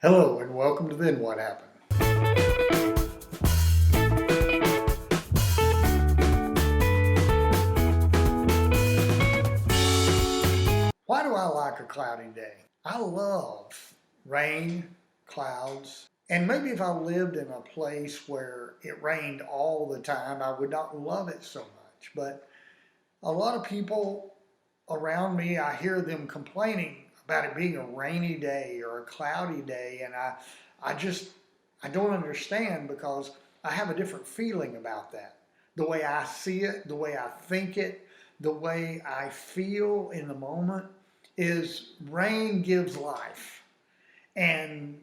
Hello and welcome to Then What Happened. Why do I like a cloudy day? I love rain, clouds, and maybe if I lived in a place where it rained all the time, I would not love it so much. But a lot of people around me, I hear them complaining about it being a rainy day or a cloudy day, and I don't understand because I have a different feeling about that. The way I see it, the way I think it, the way I feel in the moment is rain gives life. And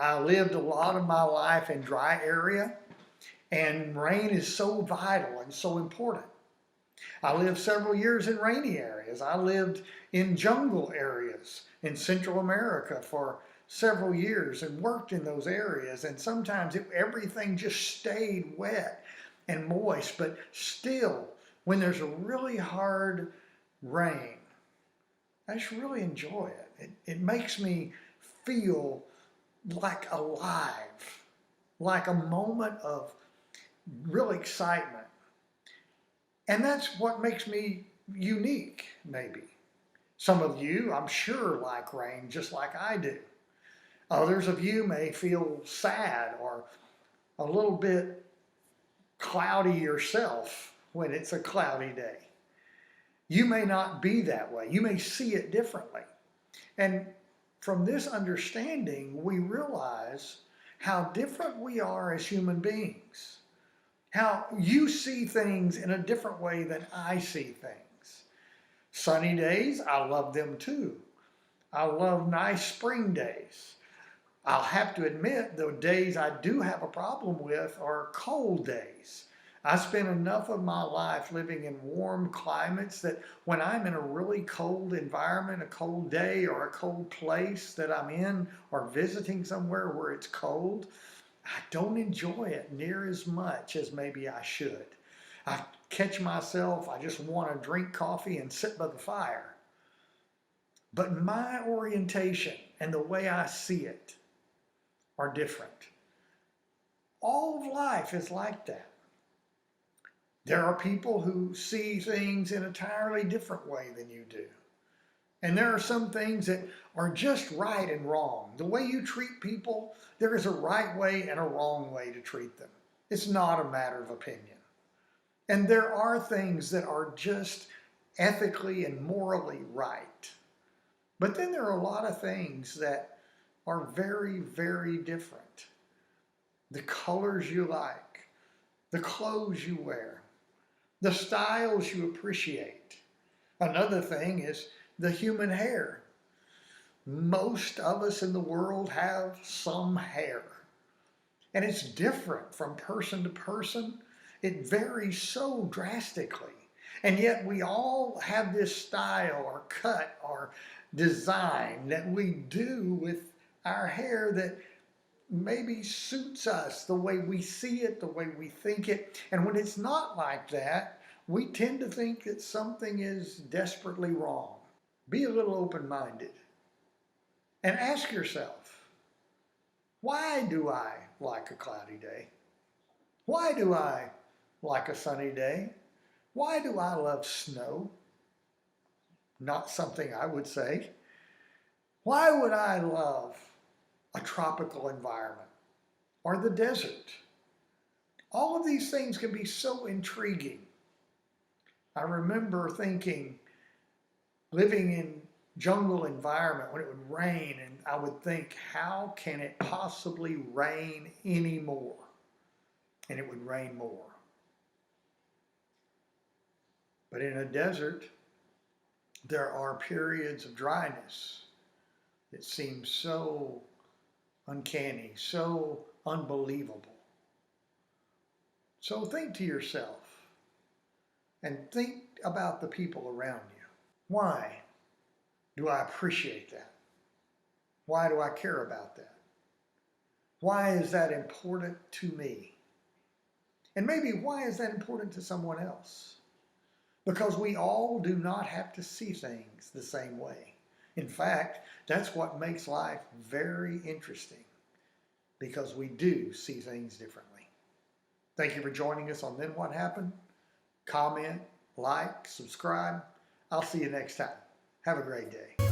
I lived a lot of my life in dry area, and rain is so vital and so important. I lived several years in rainy areas. I lived in jungle areas in Central America for several years and worked in those areas. And sometimes everything just stayed wet and moist. But still, when there's a really hard rain, I just really enjoy it. It makes me feel like alive, like a moment of real excitement. And that's what makes me unique, maybe. Some of you, I'm sure, like rain just like I do. Others of you may feel sad or a little bit cloudy yourself when it's a cloudy day. You may not be that way. You may see it differently. And from this understanding, we realize how different we are as human beings. How you see things in a different way than I see things. Sunny days, I love them too. I love nice spring days. I'll have to admit, the days I do have a problem with are cold days. I spent enough of my life living in warm climates that when I'm in a really cold environment, a cold day or a cold place that I'm in or visiting somewhere where it's cold, I don't enjoy it near as much as maybe I should. I catch myself, I just want to drink coffee and sit by the fire. But my orientation and the way I see it are different. All of life is like that. There are people who see things in an entirely different way than you do. And there are some things that are just right and wrong. The way you treat people, there is a right way and a wrong way to treat them. It's not a matter of opinion. And there are things that are just ethically and morally right. But then there are a lot of things that are very, very different. The colors you like, the clothes you wear, the styles you appreciate. Another thing is the human hair. Most of us in the world have some hair. And it's different from person to person. It varies so drastically. And yet we all have this style or cut or design that we do with our hair that maybe suits us the way we see it, the way we think it. And when it's not like that, we tend to think that something is desperately wrong. Be a little open-minded and ask yourself, why do I like a cloudy day? Why do I like a sunny day? Why do I love snow? Not something I would say. Why would I love a tropical environment or the desert? All of these things can be so intriguing. I remember thinking, living in jungle environment when it would rain, and I would think, how can it possibly rain anymore? And it would rain more. But in a desert, there are periods of dryness that seem so uncanny, so unbelievable. So think to yourself and think about the people around you. Why do I appreciate that? Why do I care about that? Why is that important to me? And maybe why is that important to someone else? Because we all do not have to see things the same way. In fact, That's what makes life very interesting, because we do see things differently. Thank you for joining us on Then What Happened. Comment, like, subscribe. I'll see you next time. Have a great day.